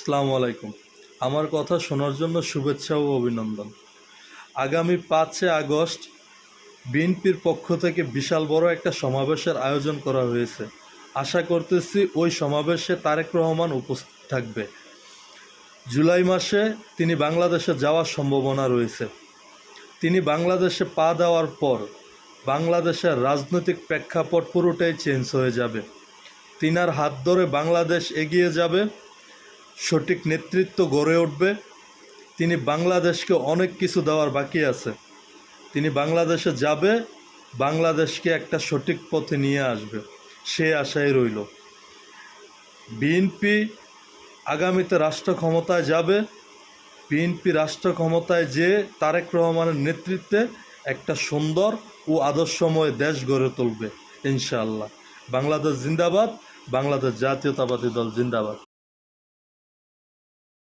আসসালামু আলাইকুম। আমার কথা শোনার জন্য শুভেচ্ছা ও অভিনন্দন। আগামী 5 আগস্ট বিএনপির পক্ষ থেকে বিশাল বড় একটা সমাবেশের আয়োজন করা হয়েছে। আশা করতেছি ওই সমাবেশে তারেক রহমান উপস্থিত থাকবে। জুলাই মাসে তিনি বাংলাদেশে যাওয়ার সম্ভাবনা রয়েছে। তিনি বাংলাদেশে পা দেওয়ার পর বাংলাদেশের রাজনৈতিক প্রেক্ষাপট পুরোটাই চেঞ্জ হয়ে যাবে। তিনার হাত ধরে বাংলাদেশ এগিয়ে যাবে, সঠিক নেতৃত্ব গড়ে উঠবে। তিনি বাংলাদেশকে অনেক কিছু দেওয়ার বাকি আছে। তিনি বাংলাদেশে যাবে, বাংলাদেশকে একটা সঠিক পথে নিয়ে আসবে, সে আশাই রইল। বিএনপি আগামীতে রাষ্ট্র ক্ষমতায় যাবে। বিএনপি রাষ্ট্র ক্ষমতায় যেয়ে তারেক রহমানের নেতৃত্বে একটা সুন্দর ও আদর্শময় দেশ গড়ে তুলবে ইনশাআল্লাহ। বাংলাদেশ জিন্দাবাদ, বাংলাদেশ জাতীয়তাবাদী দল জিন্দাবাদ।